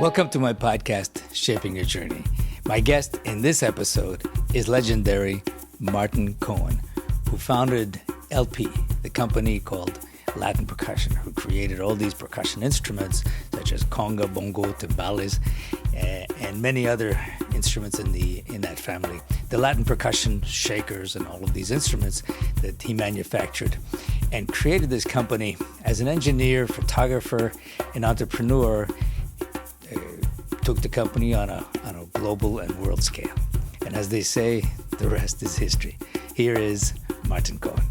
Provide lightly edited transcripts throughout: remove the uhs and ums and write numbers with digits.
Welcome to my podcast, Shaping Your Journey. My guest in this episode is legendary Martin Cohen, who founded LP, the company called Latin Percussion, who created all these percussion instruments such as conga, bongo, timbales, and many other instruments in that family. The Latin Percussion shakers and all of these instruments that he manufactured, and created this company as an engineer, photographer, and entrepreneur. Took the company on a global and world scale. And as they say, the rest is history. Here is Martin Cohen.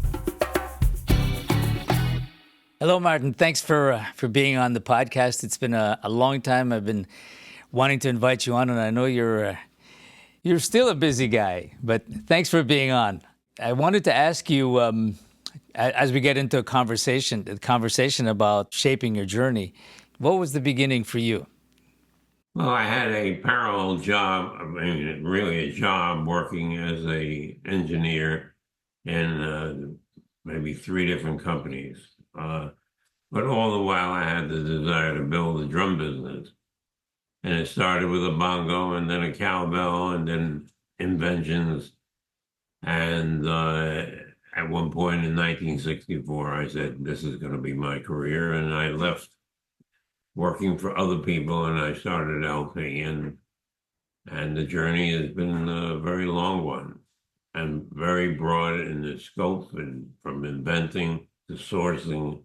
Hello, Martin. Thanks for being on the podcast. It's been a long time. I've been wanting to invite you on, and I know you're still a busy guy, but thanks for being on. I wanted to ask you, as we get into a conversation about shaping your journey, what was the beginning for you? Well, I had a parallel job, really a job working as an engineer in maybe 3 different companies. But all the while I had the desire to build a drum business. And it started with a bongo and then a cowbell and then inventions. And at one point in 1964, I said, this is going to be my career. And I left working for other people, and I started LP, and the journey has been a very long one and very broad in its scope, and from inventing to sourcing.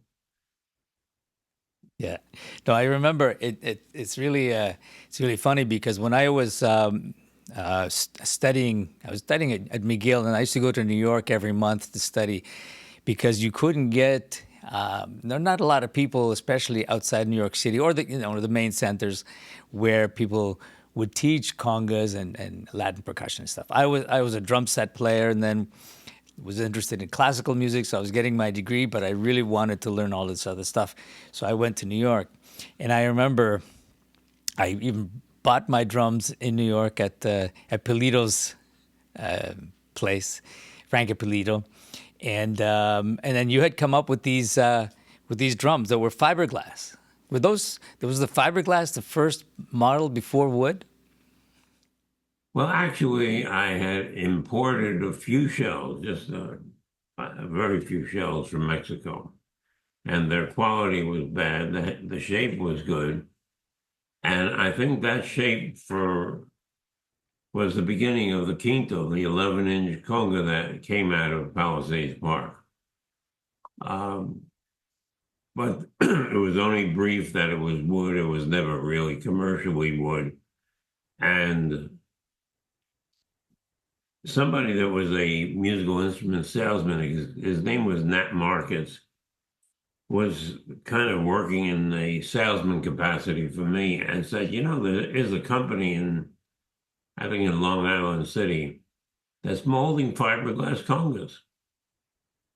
Yeah, no, I remember it's really funny because when I was studying at McGill, and I used to go to New York every month to study because you couldn't get. There are not a lot of people, especially outside New York City or the main centers, where people would teach congas and Latin percussion and stuff. I was a drum set player, and then was interested in classical music, so I was getting my degree, but I really wanted to learn all this other stuff. So I went to New York, and I remember I even bought my drums in New York at Polito's place, Frank Polito. And then you had come up with these drums that were fiberglass. Was the fiberglass the first model before wood? Well, actually, I had imported a few shells, just very few shells from Mexico, and their quality was bad. The shape was good, and I think that shape was the beginning of the Quinto, the 11-inch conga that came out of Palisades Park. But it was only brief that it was wood. It was never really commercially wood. And somebody that was a musical instrument salesman, his name was Nat Markets, was kind of working in a salesman capacity for me and said, there is a company I think in Long Island City, that's molding fiberglass congas.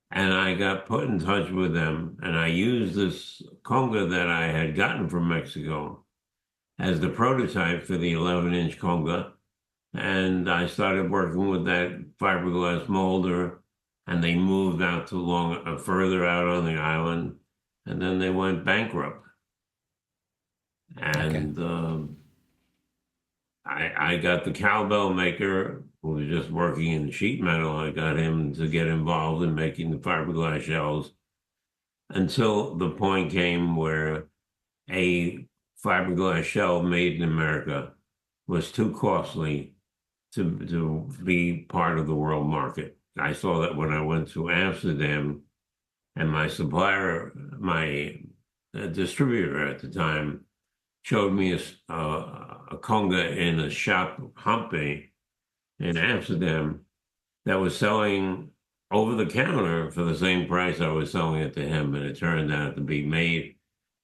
And I got put in touch with them, and I used this conga that I had gotten from Mexico as the prototype for the 11-inch conga. And I started working with that fiberglass molder, and they moved out to further out on the island, and then they went bankrupt. And okay. I got the cowbell maker who was just working in sheet metal. I got him to get involved in making the fiberglass shells until the point came where a fiberglass shell made in America was too costly to be part of the world market. I saw that when I went to Amsterdam, and my supplier, my distributor at the time, showed me a conga in a shop, Hampe, in Amsterdam, that was selling over the counter for the same price I was selling it to him. And it turned out to be made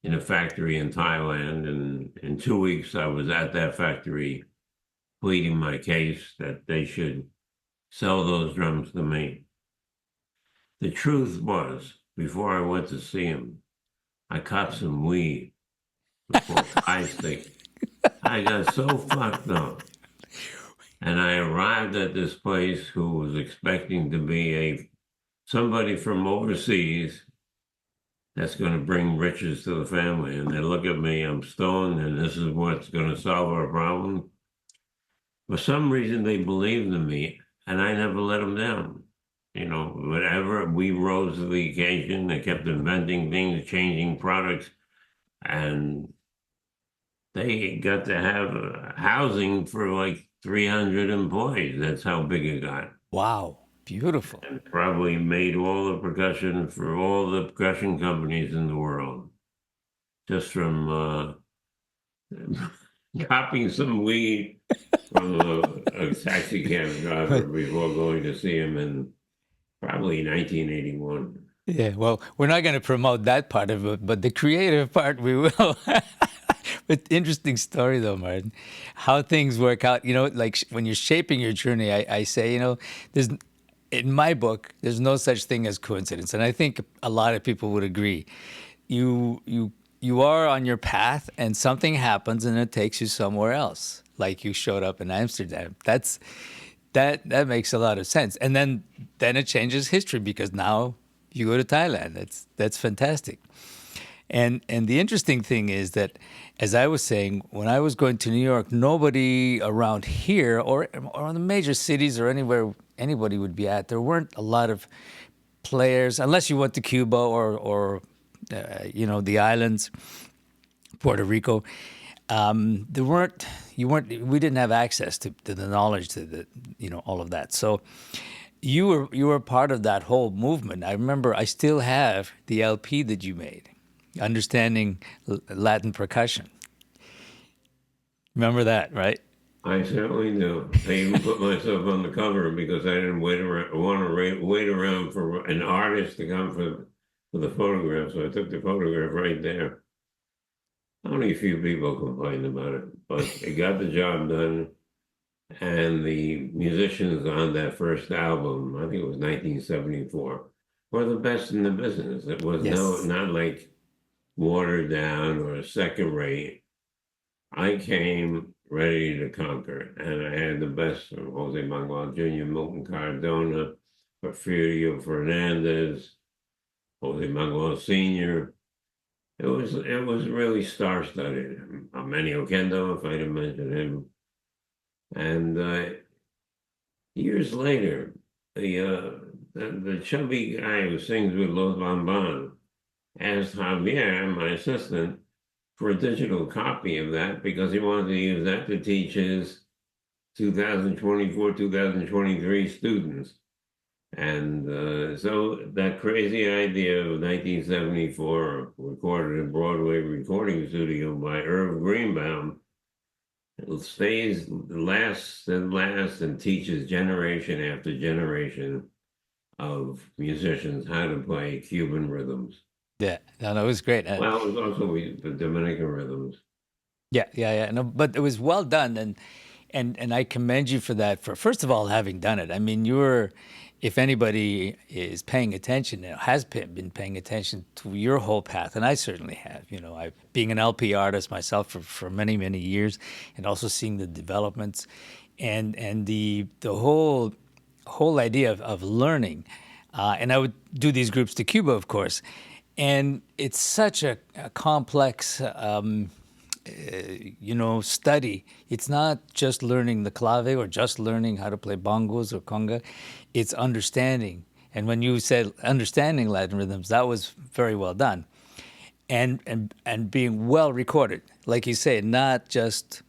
in a factory in Thailand. And in 2 weeks, I was at that factory pleading my case that they should sell those drums to me. The truth was, before I went to see him, I caught some weed before I think. I got so fucked up. And I arrived at this place who was expecting to be somebody from overseas that's going to bring riches to the family. And they look at me, I'm stoned, and this is what's going to solve our problem. For some reason, they believed in me, and I never let them down. You know, whatever, we rose to the occasion. They kept inventing things, changing products, and they got to have housing for like 300 employees. That's how big it got. Wow, beautiful. And probably made all the percussion for all the percussion companies in the world just from copying some weed from a taxi cab driver before going to see him in probably 1981. Yeah, well, we're not going to promote that part of it, but the creative part we will. But interesting story though, Martin, how things work out. You know, like when you're shaping your journey, I say, you know, there's in my book, there's no such thing as coincidence, and I think a lot of people would agree. You are on your path, and something happens, and it takes you somewhere else. Like you showed up in Amsterdam. That makes a lot of sense, and then it changes history because now you go to Thailand. That's fantastic. And the interesting thing is that, as I was saying, when I was going to New York, nobody around here or in the major cities or anywhere anybody would be at, there weren't a lot of players, unless you went to Cuba or you know, the islands, Puerto Rico. There weren't we didn't have access to the knowledge, to the, you know, all of that. So you were part of that whole movement. I remember I still have the LP that you made, Understanding Latin Percussion. Remember that, right? I certainly do. I even put myself on the cover because I didn't want to wait around for an artist to come for the photograph. So I took the photograph right there. Only a few people complained about it, but it got the job done. And the musicians on that first album, I think it was 1974, were the best in the business. It was Yes. not like watered down or second rate. I came ready to conquer, and I had the best from Jose Manuel Jr., Milton Cardona, Porfirio Fernandez, Jose Manuel Sr. It was really star-studded. Manny Oquendo, if I didn't mention him. And years later, the chubby guy who sings with Los Bambán asked Javier, my assistant, for a digital copy of that because he wanted to use that to teach his 2024, 2023 students. And so that crazy idea of 1974, recorded in Broadway Recording Studio by Irv Greenbaum, it stays, lasts and teaches generation after generation of musicians how to play Cuban rhythms. Yeah, no, it was great. Well, it was also the Dominican rhythms. Yeah. No, but it was well done, and I commend you for that. For first of all, having done it. I mean, if anybody is paying attention, has been paying attention to your whole path, and I certainly have. You know, I being an LP artist myself for many years, and also seeing the developments, and the whole idea of learning. And I would do these groups to Cuba, of course, and it's such a complex. You know, study. It's not just learning the clave or just learning how to play bongos or conga. It's understanding. And when you said understanding Latin rhythms, that was very well done, and being well recorded, like you say, not just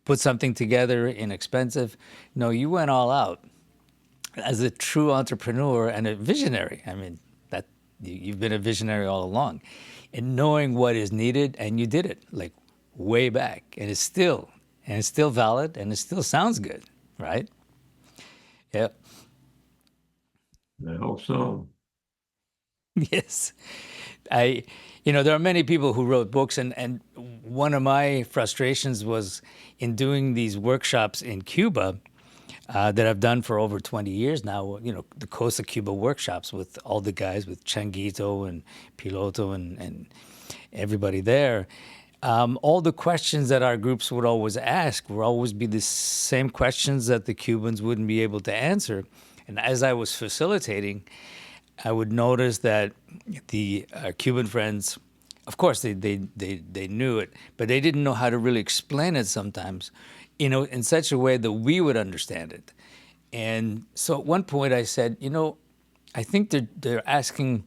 put something together inexpensive. No, you went all out as a true entrepreneur and a visionary. I mean, that you've been a visionary all along, and knowing what is needed, and you did it like way back, and it's still valid, and it still sounds good, right? Yeah. I hope so. Yes. There are many people who wrote books, and one of my frustrations was in doing these workshops in Cuba that I've done for over 20 years now, you know, the Costa Cuba workshops with all the guys, with Changuito and Piloto and everybody there. All the questions that our groups would always ask would always be the same questions that the Cubans wouldn't be able to answer. And as I was facilitating, I would notice that the Cuban friends, of course, they knew it, but they didn't know how to really explain it sometimes, in such a way that we would understand it. And so at one point I said, I think they're asking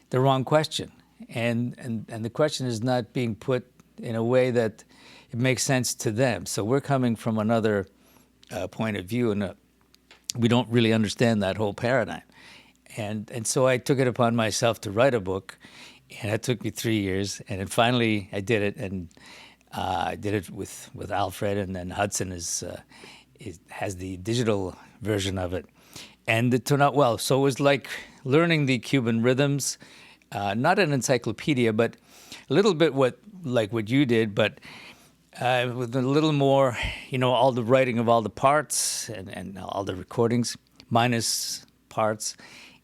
the wrong question, and the question is not being put in a way that it makes sense to them. So we're coming from another point of view, and we don't really understand that whole paradigm. And so I took it upon myself to write a book, and it took me 3 years, and then finally I did it, and I did it with Alfred, and then Hudson has the digital version of it, and it turned out well. So it was like learning the Cuban rhythms, not an encyclopedia, but a little bit like what you did, but with a little more, all the writing of all the parts and all the recordings, minus parts,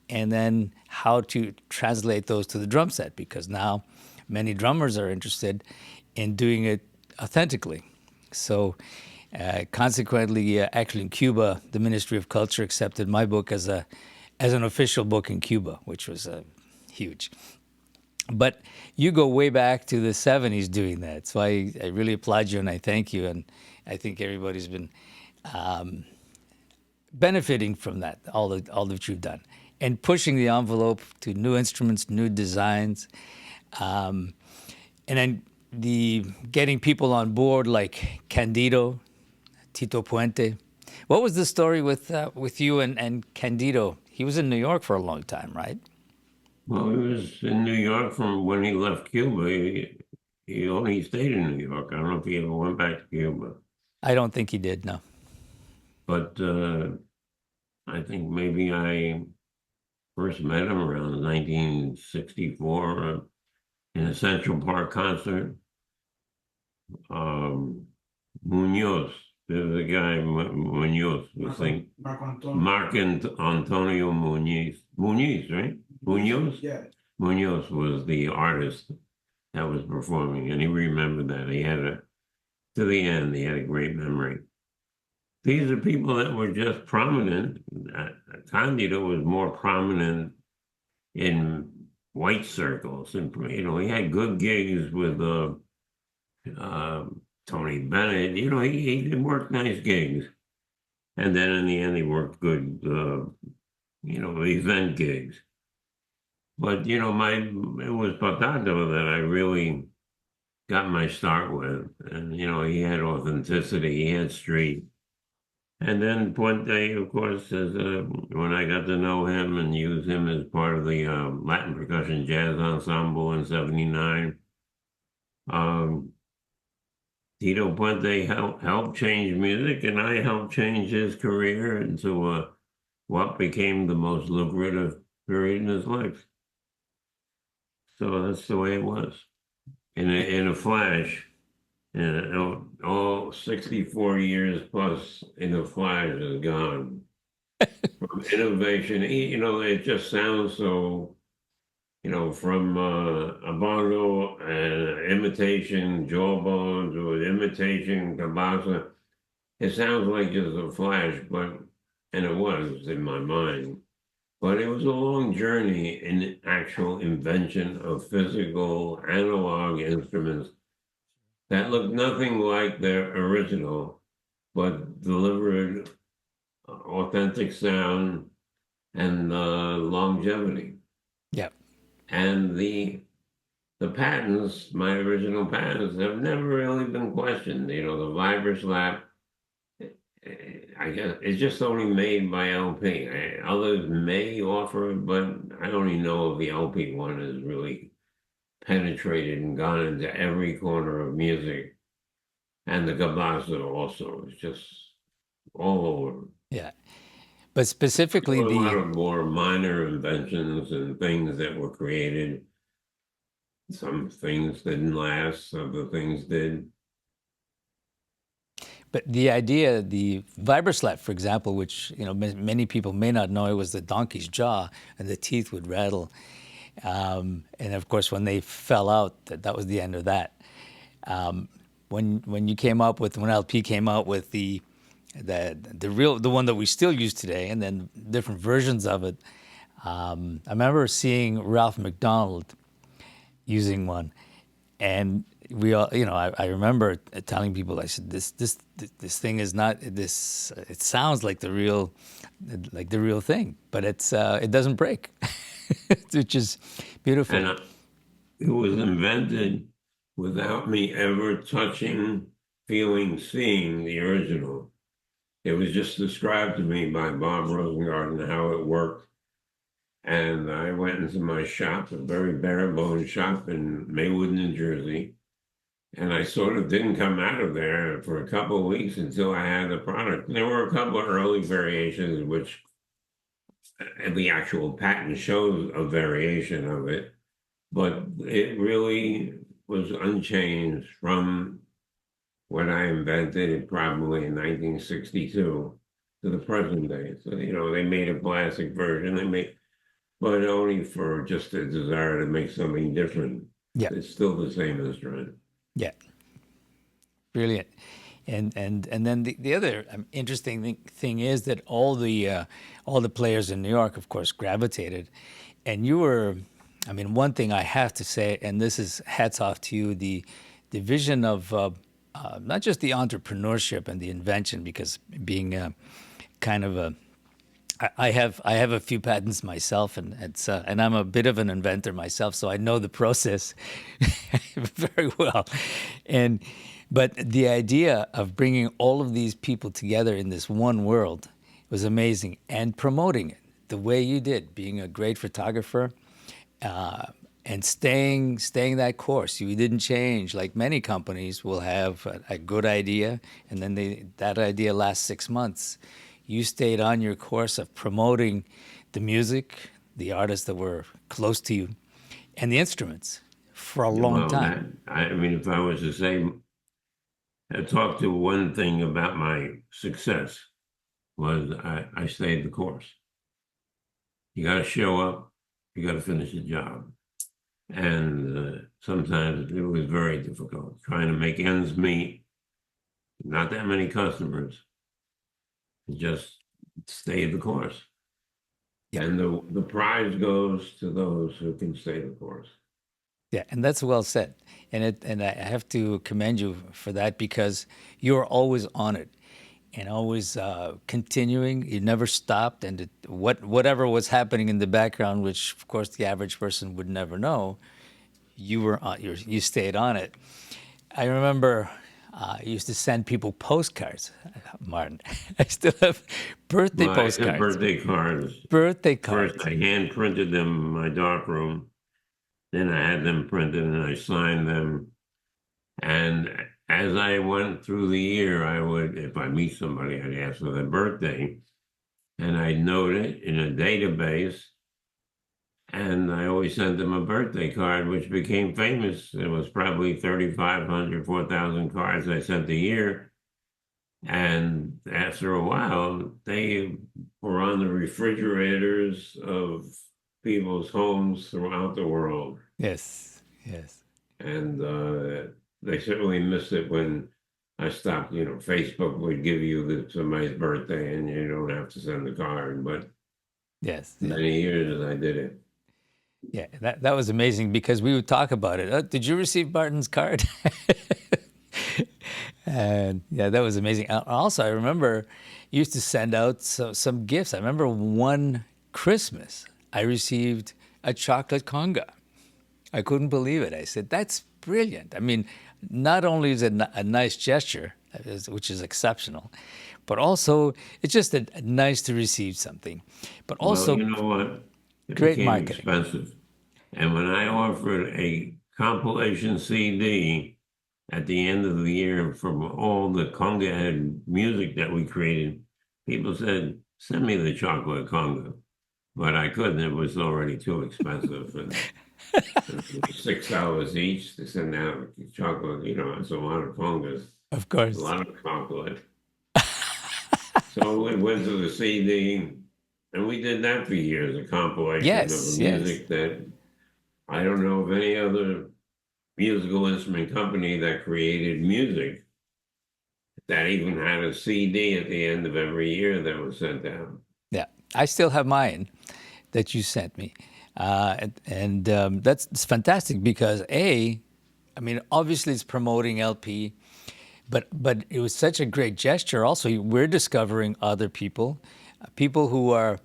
and then how to translate those to the drum set, because now many drummers are interested in doing it authentically. So consequently, actually in Cuba, the Ministry of Culture accepted my book as an official book in Cuba, which was huge. But you go way back to the 70s doing that. So I really applaud you and I thank you. And I think everybody's been benefiting from that, all that you've done. And pushing the envelope to new instruments, new designs. And then getting people on board like Candido, Tito Puente. What was the story with you and Candido? He was in New York for a long time, right? Well, he was in New York from when he left Cuba. He only stayed in New York. I don't know if he ever went back to Cuba. I don't think he did, no. But I think maybe I first met him around 1964 in a Central Park concert. Munoz, there's a guy, Munoz, we think. Mark Antonio Munoz. Munoz, right? Munoz? Yeah. Munoz was the artist that was performing, and he remembered that. To the end, he had a great memory. These are people that were just prominent. Candido was more prominent in white circles. And, he had good gigs with Tony Bennett. He worked nice gigs. And then in the end, he worked good, event gigs. But, it was Patato that I really got my start with. And, he had authenticity, he had street. And then Puente, of course, when I got to know him and use him as part of the Latin Percussion Jazz Ensemble in '79, Tito Puente helped change music, and I helped change his career into what became the most lucrative period in his life. So that's the way it was. In a flash, all 64 years plus in a flash is gone. From innovation, it just sounds so, from embargo and imitation jawbones or imitation cabasa, it sounds like just a flash, and it was in my mind. But it was a long journey in actual invention of physical analog instruments that looked nothing like their original, but delivered authentic sound and longevity. Yeah. And the patents, my original patents, have never really been questioned. The Vibra-Slap, I guess it's just only made by LP. Others may offer it, but I only know if the LP one has really penetrated and gone into every corner of music. And the cabasa also is just all over. Yeah. But specifically a lot of more minor inventions and things that were created. Some things didn't last, other things did. But the idea, the Vibra-Slap, for example, which many people may not know, it was the donkey's jaw, and the teeth would rattle. And of course, when they fell out, that was the end of that. When LP came out with the one that we still use today, and then different versions of it, I remember seeing Ralph McDonald using one, and we all, I remember telling people, I said, this thing is not this. It sounds like the real thing, but it doesn't break, which is beautiful. And it was invented without me ever touching, feeling, seeing the original. It was just described to me by Bob Rosengarten how it worked. And I went into my shop, a very bare bones shop in Maywood, New Jersey. And I sort of didn't come out of there for a couple of weeks until I had the product. There were a couple of early variations, which the actual patent shows a variation of it, but it really was unchanged from what I invented probably in 1962 to the present day. So, they made a plastic version. But only for just a desire to make something different. Yeah, It's still the same instrument. yeah, brilliant. And then the other interesting thing is that all the players in New York, of course, gravitated, and you were, I mean, one thing I have to say, and this is hats off to you, the vision of not just the entrepreneurship and the invention, because being kind of a I have a few patents myself, and I'm a bit of an inventor myself, so I know the process very well. But the idea of bringing all of these people together in this one world was amazing, and promoting it the way you did, being a great photographer, and staying that course. You didn't change like many companies will have a good idea, and then that idea lasts 6 months. You stayed on your course of promoting the music, the artists that were close to you, and the instruments for a long Well, time. I mean, if I was to say, talk to one thing about my success was I stayed the course. You got to show up, you got to finish the job. And sometimes it was very difficult trying to make ends meet, not that many customers, just stay the course. Yeah. And the prize goes to those who can stay the course. Yeah, and that's well said. And I have to commend you for that, because you're always on it and always continuing. You never stopped, and whatever was happening in the background, which of course the average person would never know, you stayed on it. I remember I used to send people postcards, Martin. I still have birthday Well, I sent postcards. birthday cards. Birthday First, cards. I hand printed them in my darkroom. Then I had them printed and I signed them. And as I went through the year, I would, if I meet somebody, I'd ask for their birthday, and I'd note it in a database. And I always sent them a birthday card, which became famous. It was probably 3,500, 4,000 cards I sent a year. And after a while, they were on the refrigerators of people's homes throughout the world. Yes, yes. And they certainly missed it when I stopped. Facebook would give you somebody's birthday and you don't have to send the card. But Yes. many years I did it. Yeah, that was amazing, because we would talk about it. Did you receive Martin's card? And yeah, that was amazing. Also, I remember you used to send out some gifts. I remember one Christmas I received a chocolate conga. I couldn't believe it. I said, that's brilliant. I mean, not only is it a nice gesture, which is exceptional, but also it's just nice to receive something. But also, Well, you know what? It great became marketing. expensive. And when I offered a compilation CD at the end of the year from all the conga head music that we created, people said, send me the chocolate conga. But I couldn't. It was already too expensive. And $6 each to send out chocolate. It's a lot of congas, Of a course. lot of chocolate. So it went to the CD, and we did that for years, a compilation of Yes, the yes. music that I don't know of any other musical instrument company that created music that even had a CD at the end of every year that was sent out. Yeah, I still have mine. that you sent me, and that's it's fantastic because I mean, obviously it's promoting LP, but it was such a great gesture. Also, we're discovering other people, people who are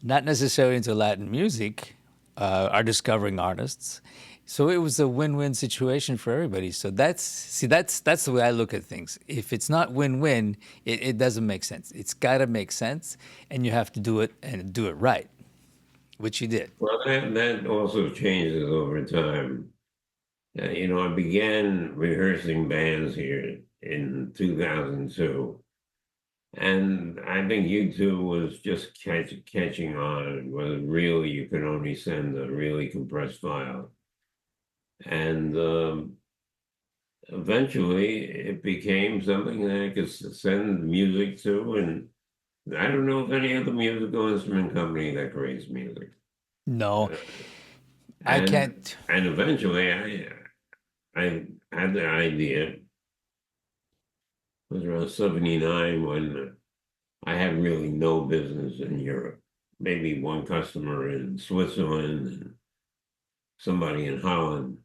not necessarily into Latin music, are discovering artists. So it was a win-win situation for everybody. So that's the way I look at things. If it's not win-win, it doesn't make sense. It's got to make sense, and you have to do it and do it right, which you did. Well, that also changes over time. I began rehearsing bands here in 2002, and I think YouTube was just catching on. It was really, you could only send a really compressed file. And eventually it became something that I could send music to. And I don't know of any other musical instrument company that creates music. No, Uh, I and can't. and eventually I had the idea. It was around 79 when I had really no business in Europe. Maybe one customer in Switzerland and somebody in Holland.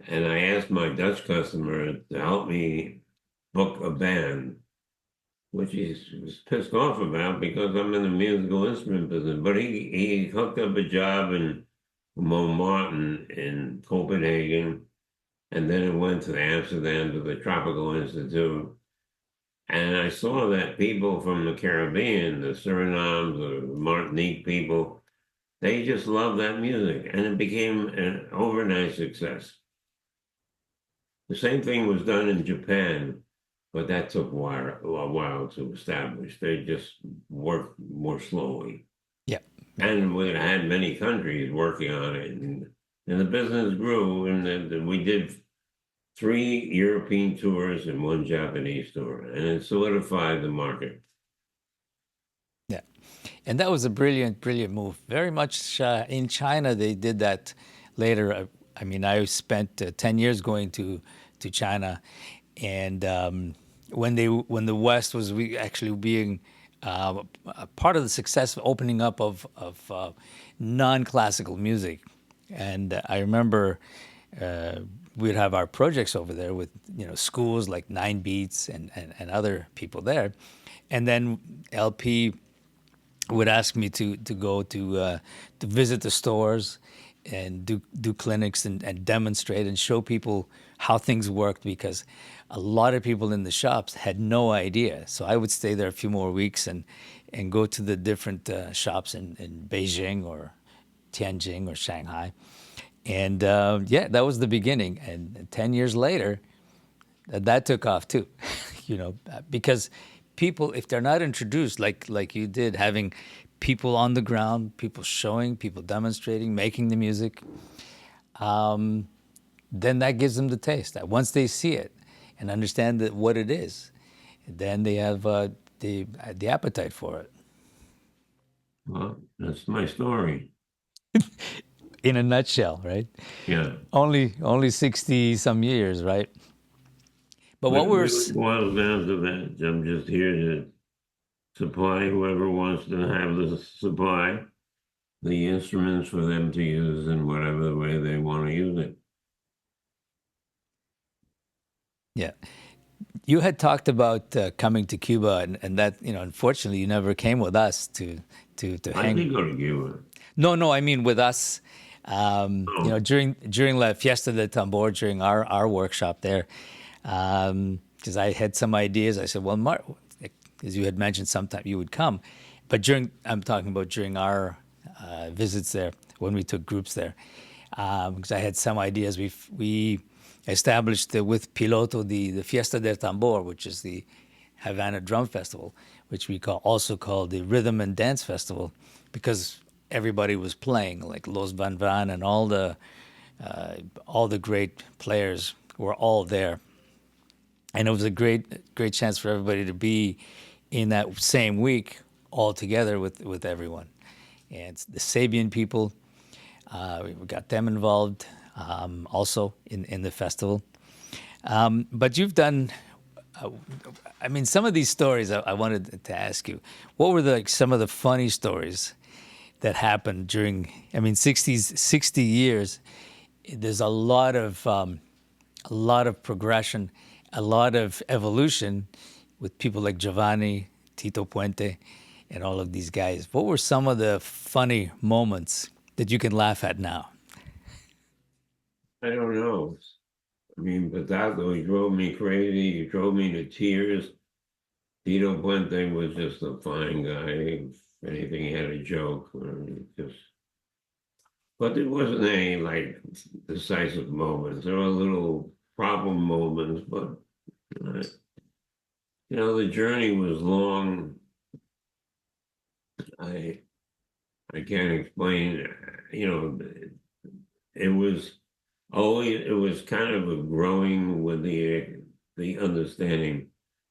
And I asked my Dutch customer to help me book a band, which he was pissed off about because I'm in the musical instrument business. But he hooked up a job in Montmartre in Copenhagen, and then it went to Amsterdam to the Tropical Institute. And I saw that people from the Caribbean, the Suriname, the Martinique people, they just loved that music, and it became an overnight success. The same thing was done in Japan, but that took a while to establish. They just worked more slowly. Yeah. And we had many countries working on it, and the business grew, and then we did 3 European tours and 1 Japanese tour, and it solidified the market. Yeah, and that was a brilliant, brilliant move. Very much in China, they did that later. I mean, I spent 10 years going to China, and when the West was actually being a part of the success of opening up of non-classical music, and I remember we'd have our projects over there with schools like Nine Beats and other people there, and then LP would ask me to go to visit the stores and do clinics and demonstrate and show people how things worked because a lot of people in the shops had no idea. So I would stay there a few more weeks and go to the different shops in Beijing or Tianjin or Shanghai. And yeah, that was the beginning. And 10 years later, that took off too, because people, if they're not introduced like you did, having people on the ground, people showing, people demonstrating, making the music, then that gives them the taste. That once they see it and understand what it is, then they have the appetite for it. Well, that's my story. In a nutshell, right? Yeah. Only 60 some years, right? But But what it we're really boils down to that. I'm just here to supply whoever wants to have the supply, the instruments for them to use in whatever way they want to use it. yeah, you had talked about coming to Cuba, and that unfortunately you never came with us to I hang. did go to Cuba. No, I mean with us. Oh, During La Fiesta de Tambor, during our workshop there, because I had some ideas. I said, well, Mark, as you had mentioned, sometime you would come, but I'm talking about during our visits there when we took groups there, because I had some ideas. We established with Piloto the Fiesta del Tambor, which is the Havana Drum Festival, which we also call the Rhythm and Dance Festival, because everybody was playing, like Los Van Van and all the great players were all there, and it was a great chance for everybody to be in that same week all together with everyone. And the Sabian people, we got them involved also in the festival. But you've done, I mean, some of these stories I wanted to ask you. What were some of the funny stories that happened during, I mean, 60 years. There's a lot of progression, a lot of evolution with people like Giovanni, Tito Puente, and all of these guys. What were some of the funny moments that you can laugh at now? I don't know. I mean, Potato, he drove me crazy. He drove me to tears. Tito Puente was just a fine guy. If anything, he had a joke. Just, but there wasn't any like decisive moments. There were little problem moments, but uh, the journey was long. I I can't explain. It was always it was kind of a growing with the understanding.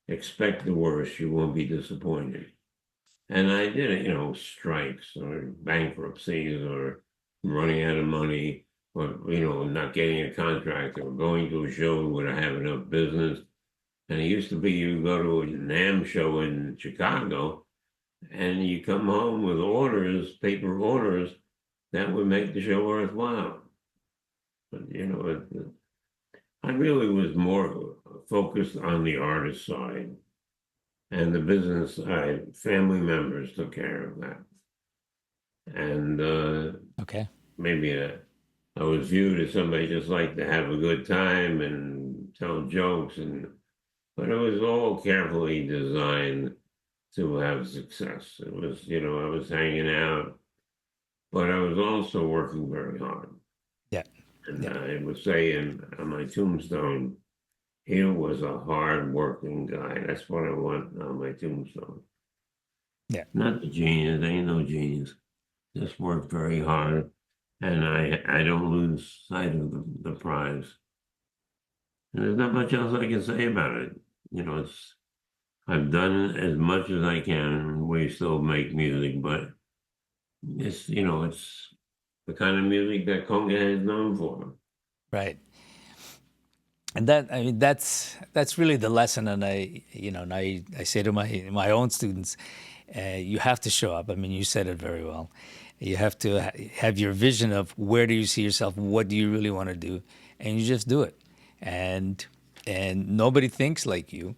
Expect the worst. You won't be disappointed. And I did it, strikes or bankruptcies or running out of money or, not getting a contract or going to a show where I have enough business. And it used to be you go to a NAMM show in Chicago and you come home with orders, paper orders that would make the show worthwhile. But, I really was more focused on the artist side. And the business side, family members took care of that. And Okay. maybe I was viewed as somebody just like to have a good time and tell jokes, but it was all carefully designed to have success. It was, I was hanging out, but I was also working very hard. Yeah. And Yeah. I would say on my tombstone, he was a hard-working guy. That's what I want on my tombstone. Yeah. Not the genius. Ain't no genius. Just worked very hard, and I don't lose sight of the prize. And there's not much else I can say about it. It's I've done as much as I can. We still make music, but it's the kind of music that Conga is known for. Right. And that, I mean, that's really the lesson. And I say to my own students, you have to show up. I mean, you said it very well. You have to have your vision of where do you see yourself, what do you really want to do, and you just do it. And nobody thinks like you,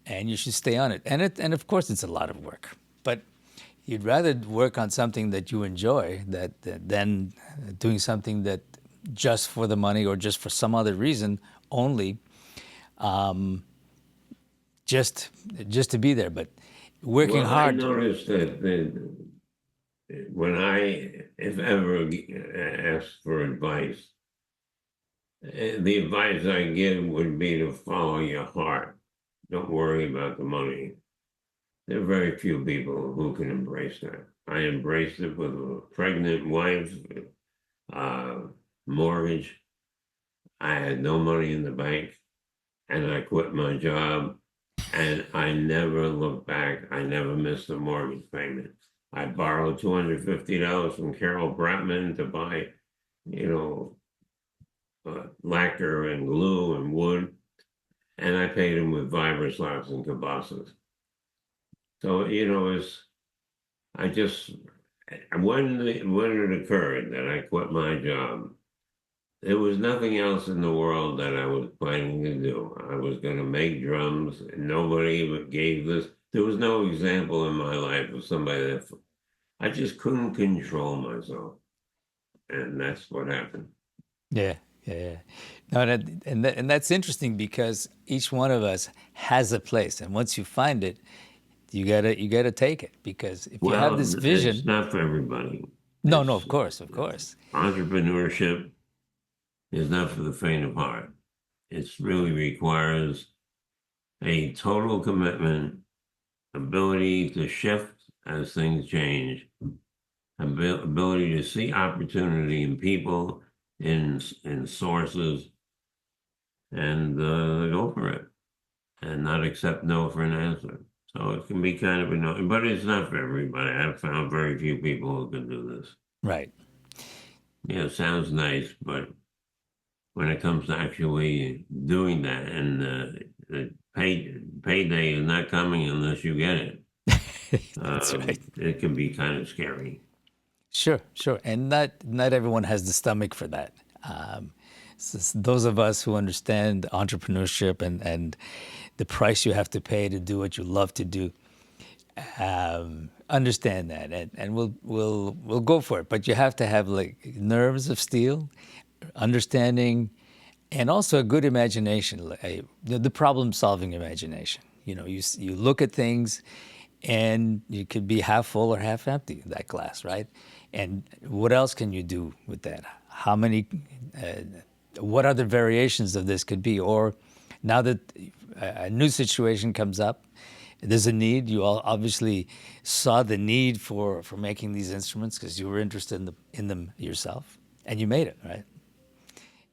and you should stay on it. And of course, it's a lot of work, but you'd rather work on something that you enjoy than doing something that just for the money or just for some other reason only, just to be there. But working Well, hard. I noticed that when if ever, asked for advice, the advice I give would be to follow your heart. Don't worry about the money. There are very few people who can embrace that. I embraced it with a pregnant wife, mortgage. I had no money in the bank, and I quit my job, and I never looked back. I never missed a mortgage payment. I borrowed $250 from Carol Bratman to buy, lacquer and glue and wood, and I paid him with vibra and kibosses. So, I just, when it occurred that I quit my job, there was nothing else in the world that I was planning to do. I was going to make drums, and nobody gave this. There was no example in my life of somebody that I just couldn't control myself, and that's what happened. Yeah, yeah. No, and that's interesting because each one of us has a place, and once you find it, you gotta take it because if you have this It's vision, not for everybody. no, no, It's of course, of course, entrepreneurship is not for the faint of heart. It really requires a total commitment, ability to shift as things change, ability to see opportunity in people, in sources, and go for it, and not accept no for an answer. So it can be kind of annoying, but it's not for everybody. I've found very few people who can do this. right? Yeah, it sounds nice, but when it comes to actually doing that, and the payday is not coming unless you get it, That's right. it can be kind of scary. Sure, sure. And not everyone has the stomach for that. Those of us who understand entrepreneurship and the price you have to pay to do what you love to do, understand that, and we'll go for it. But you have to have like nerves of steel, understanding, and also a good imagination, the problem-solving imagination. You look at things, and you could be half full or half empty, that glass, right? And what else can you do with that? How many, what other variations of this could be? Or now that a new situation comes up, there's a need. You all obviously saw the need for making these instruments because you were interested in them yourself, and you made it, right?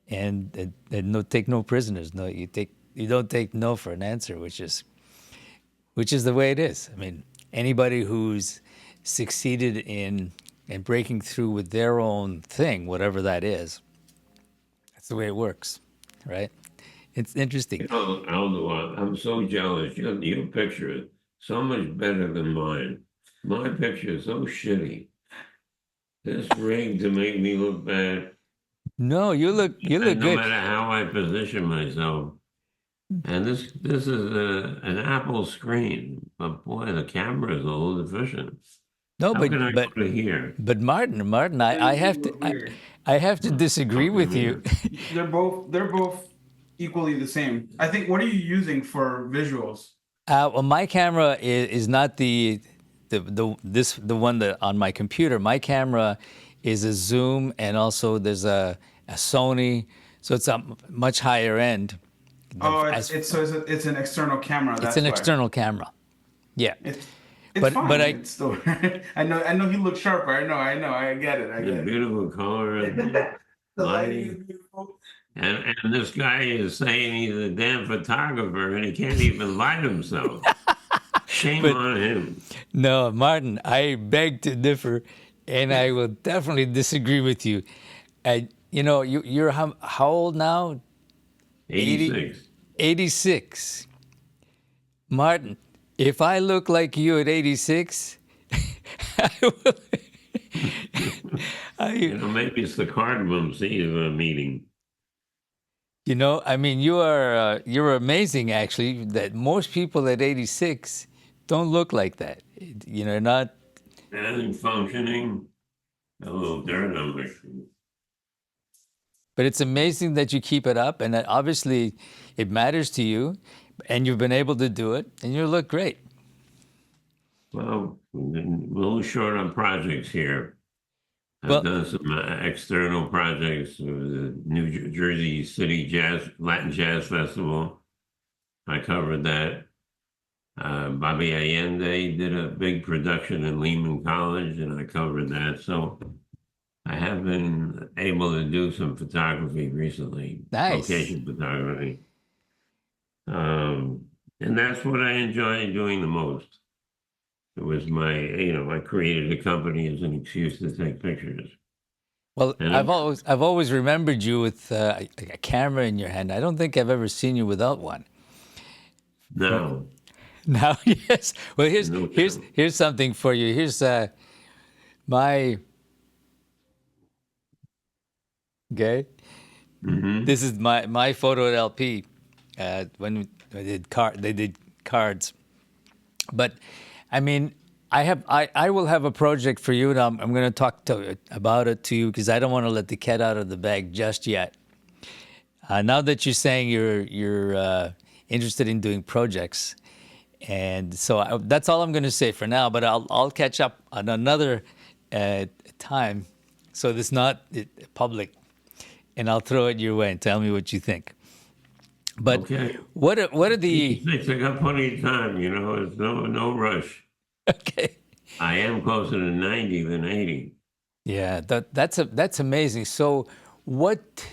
And no, take no prisoners. No, you don't take no for an answer, which is the way it is. I mean, anybody who's succeeded in breaking through with their own thing, whatever that is, that's the way it works, right? It's interesting. Aldo, I'm so jealous. Your picture is so much better than mine. My picture is so shitty. This rigged to make me look bad. No, you look No good. matter how I position myself. And this is an Apple screen, but boy, the camera is a little deficient. No, How can I but go to here? but Martin, I have to I have to disagree How with come you. here? They're both equally the same. I think. What are you using for visuals? Well, my camera is not the one that on my computer. My camera is a Zoom, and also there's a Sony, so it's a much higher end. Oh, As- it's an external camera. It's That's an why. external camera. Yeah, It's but fine. but I It's still. I know he looks sharper. I get it. I The get it. beautiful color and The lighting lighting. is beautiful. And this guy is saying he's a damn photographer and he can't even light himself. Shame But- on him. no, Martin, I beg to differ, and I will definitely disagree with you. You're how old now? 86. 86. Martin, if I look like you at 86, I will, Maybe it's the cardamom seed meeting. I mean, you're amazing, actually, that most people at 86 don't look like that. Not, And functioning, a little dirt on my shoe. but it's amazing that you keep it up, and that obviously it matters to you, and you've been able to do it, and you look great. Well, we've been a little short on projects here. I've Well- done some external projects with the New Jersey City Latin Jazz Festival. I covered that. Bobby Allende did a big production in Lehman College, and I covered that. So I have been able to do some photography recently, Nice. location photography. And that's what I enjoy doing the most. It was I created a company as an excuse to take pictures. Well, And I've always remembered you with a camera in your hand. I don't think I've ever seen you without one. Now, Now, yes. Well, No here's something for you. Here's my okay. mhm. This is my photo at LP when they did cards. But I mean, I will have a project for you, and I'm going to talk about it to you because I don't want to let the cat out of the bag just yet. Now that you're saying you're interested in doing projects, and so that's all I'm going to say for now. But I'll catch up on another time, so it's not public, and I'll throw it your way and tell me what you think. But Okay. what are the 86, I got plenty of time, it's no rush. okay? I am closer to 90 than 80. Yeah, that's amazing. So, what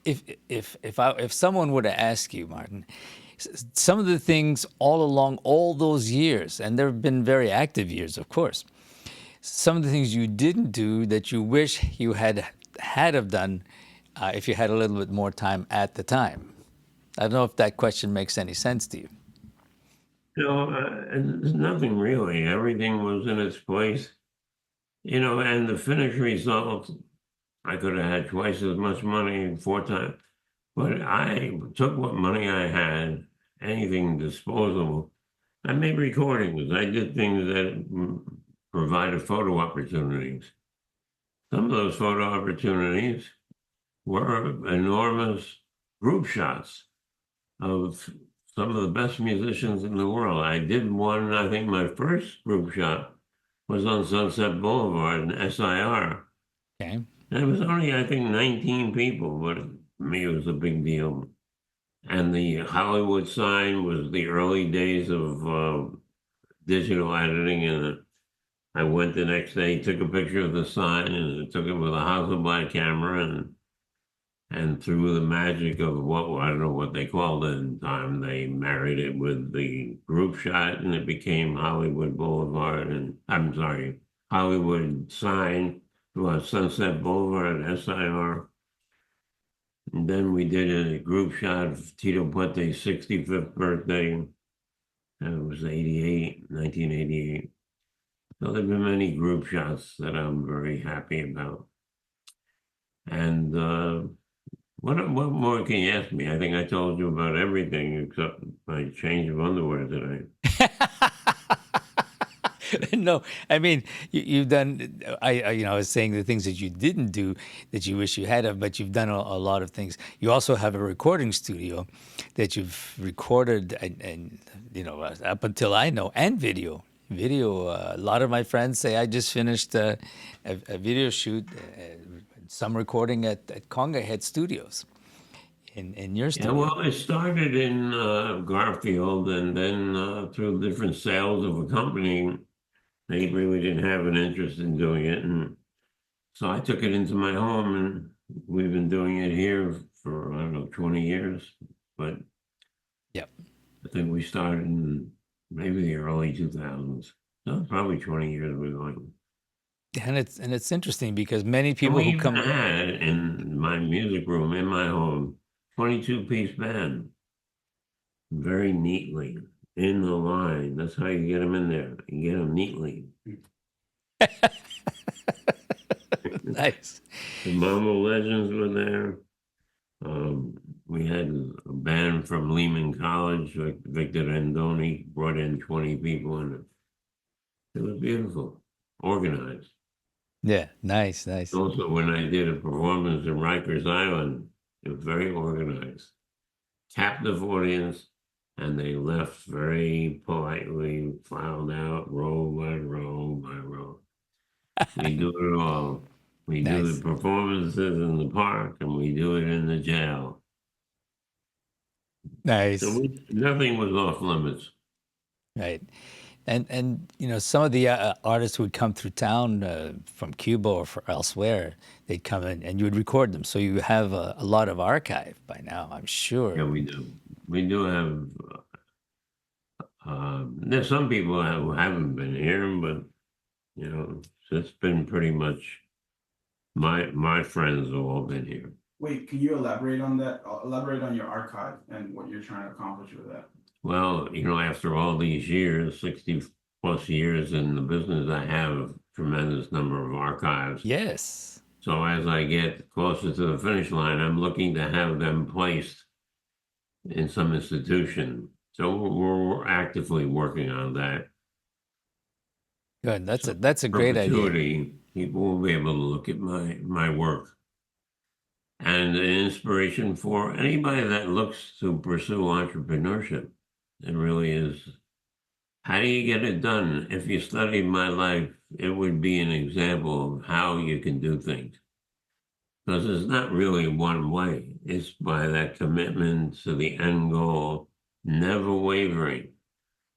if someone were to ask you, Martin, some of the things all along all those years, and there have been very active years, of course, some of the things you didn't do that you wish you had have done if you had a little bit more time at the time. I don't know if that question makes any sense to you. And there's nothing really. Everything was in its place. And the finished result, I could have had twice as much money, 4 times. But I took what money I had, anything disposable. I made recordings. I did things that provided photo opportunities. Some of those photo opportunities were enormous group shots of some of the best musicians in the world. I did one, I think my first group shot was on Sunset Boulevard in SIR. Okay. And it was only, I think, 19 people, but for me, it was a big deal. And the Hollywood sign was the early days of digital editing. And I went the next day, took a picture of the sign, and took it with a Hasselblad camera, and through the magic of I don't know what they called it in time, they married it with the group shot, and it became Hollywood Boulevard. And I'm sorry, Hollywood sign was Sunset Boulevard, SIR. And then we did a group shot of Tito Puente's 65th birthday. And it was 1988. So there have been many group shots that I'm very happy about. And what more can you ask me? I think I told you about everything except my change of underwear today. No, I mean you've done. I was saying the things that you didn't do that you wish you had of, but you've done a lot of things. You also have a recording studio that you've recorded, and up until I know, and video. Video. A lot of my friends say I just finished a video shoot, some recording at Conga Head Studios. In your Yeah, studio. well, it started in Garfield, and then through different sales of a company, they really didn't have an interest in doing it. And so I took it into my home, and we've been doing it here for, I don't know, 20 years. But Yep. I think we started in maybe the early 2000s. So probably 20 years we're going. And it's interesting because many And people we who even come. had in my music room in my home, 22-piece band, very neatly in the line. That's how you get them in there. You get them neatly. Nice. The Mama Legends were there. We had a band from Lehman College, like Victor Andoni, brought in 20 people, and it was beautiful, organized. Yeah, nice. Also, when I did a performance in Rikers Island, it was very organized. Captive audience, and they left very politely, filed out, row by row by row. We do it all. We do Nice. the performances in the park, and we do it in the jail. So Nice. nothing was off limits. Right. And some of the artists would come through town from Cuba or elsewhere. They'd come in and you would record them. So you have a lot of archive by now, I'm sure. Yeah, we do. We do have. There's some people who haven't been here, but it's been pretty much my friends have all been here. Wait, can you elaborate on that? Elaborate on your archive and what you're trying to accomplish with that. Well, after all these years, 60 plus years in the business, I have a tremendous number of archives. Yes. So as I get closer to the finish line, I'm looking to have them placed in some institution. So we're actively working on that. Good. That's a great idea. Perpetuity, people will be able to look at my work. And an inspiration for anybody that looks to pursue entrepreneurship. It really is. How do you get it done? If you studied my life, it would be an example of how you can do things. Because it's not really one way. It's by that commitment to the end goal, never wavering.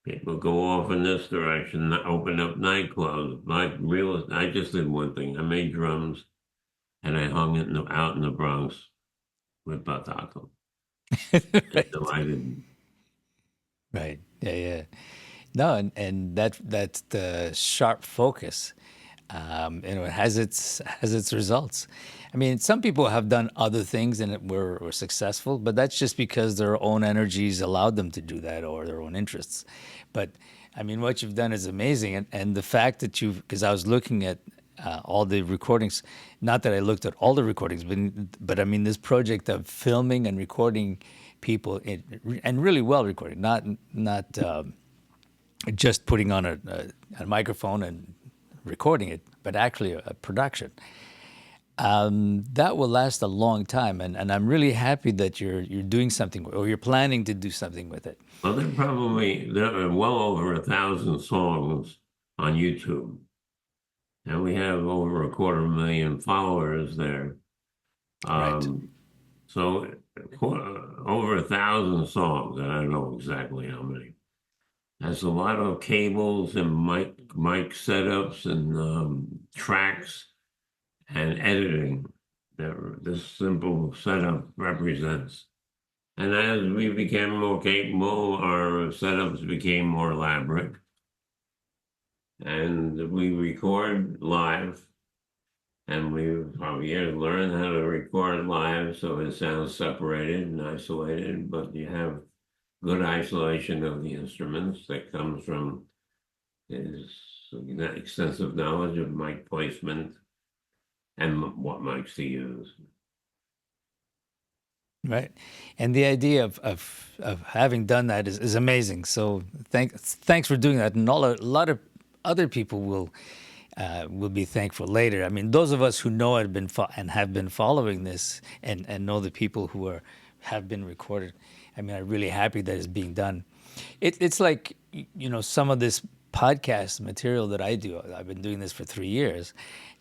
People go off in this direction, open up nightclubs. I just did one thing. I made drums, and I hung it out in the Bronx with Batato. Right. So I didn't. Right. Yeah. No, and that's the sharp focus. It has its results. I mean, some people have done other things and were successful, but that's just because their own energies allowed them to do that or their own interests. But I mean, what you've done is amazing, and the fact that because I was looking at all the recordings. Not that I looked at all the recordings, but I mean this project of filming and recording people, and really well recording, not just putting on a microphone and recording it, but actually a production. That will last a long time, and I'm really happy that you're doing something, or you're planning to do something with it. Well, there are well over 1,000 songs on YouTube, and we have over 250,000 followers there. Right. So over 1,000 songs, and I don't know exactly how many. There's a lot of cables and mic setups and tracks and editing that this simple setup represents. And as we became more capable, our setups became more elaborate. And we record live. And we've probably learned how to record live so it sounds separated and isolated, but you have good isolation of the instruments that comes from his extensive knowledge of mic placement and what mics to use. Right, and the idea of having done that is amazing. So thanks for doing that, and a lot of other people will be thankful later. I mean, those of us who know it and have been following this and know the people who have been recorded. I mean, I'm really happy that it's being done. It's like, you know, some of this podcast material that I do. I've been doing this for 3 years,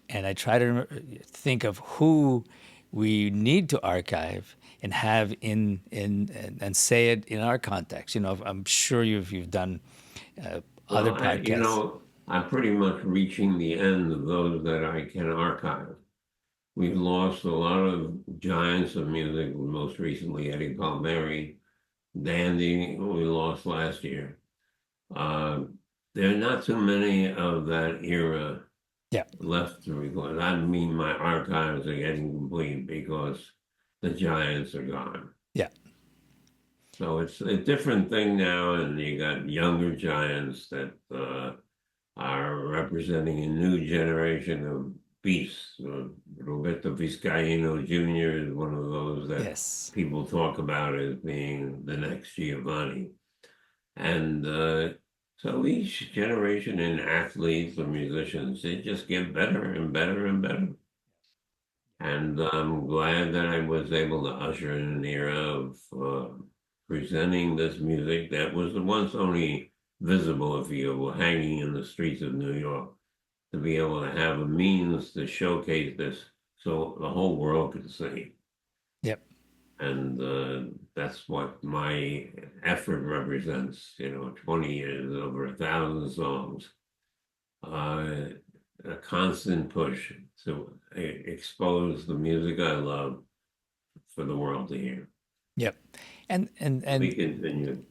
and I try to think of who we need to archive and have and say it in our context. You know, I'm sure you've done other podcasts. I'm pretty much reaching the end of those that I can archive. We've lost a lot of giants of music, most recently Eddie Palmieri, Dandy, who we lost last year. There are not too many of that era left to record. I mean, my archives are getting complete because the giants are gone. Yeah. So it's a different thing now, and you got younger giants that are representing a new generation of beasts. Roberto Vizcaíno Jr. is one of those that people talk about as being the next Giovanni. And so each generation in athletes or musicians, they just get better and better and better. And I'm glad that I was able to usher in an era of presenting this music that was once only visible, if you will, hanging in the streets of New York, to be able to have a means to showcase this so the whole world could see. Yep. And that's what my effort represents, 20 years, over 1,000 songs, a constant push to expose the music I love for the world to hear. Yep. And we continue.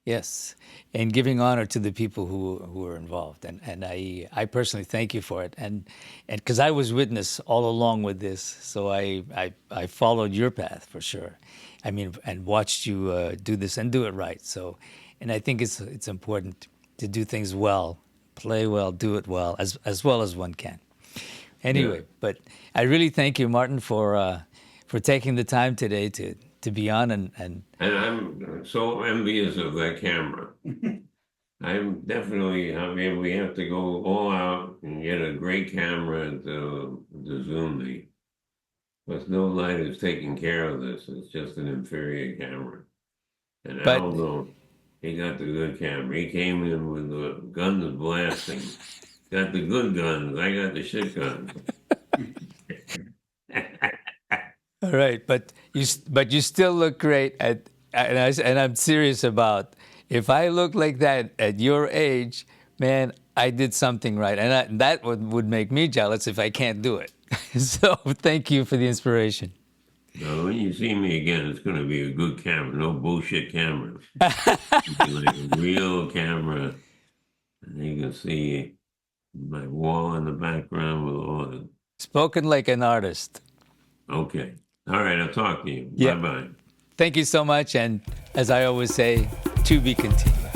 Yes, and giving honor to the people who are involved, and I personally thank you for it, and because I was witness all along with this, so I followed your path for sure. I mean, and watched you do this and do it right. So, and I think it's important to do things well, play well, do it well as well as one can. Anyway, but I really thank you, Martin, for taking the time today to be on and I'm so envious of that camera. I'm definitely, we have to go all out and get a great camera to zoom me. But no light is taking care of this. It's just an inferior camera. And Aldo, he got the good camera. He came in with the guns blasting. Got the good guns. I got the shit guns. All right, but you still look great and I'm serious about, if I look like that at your age, man, I did something right, and that would make me jealous if I can't do it. So thank you for the inspiration. No, when you see me again, it's going to be a good camera, no bullshit cameras. Like a real camera, and you can see my wall in the background with all the... Spoken like an artist. Okay. All right, I'll talk to you. Yeah. Bye-bye. Thank you so much, and as I always say, to be continued.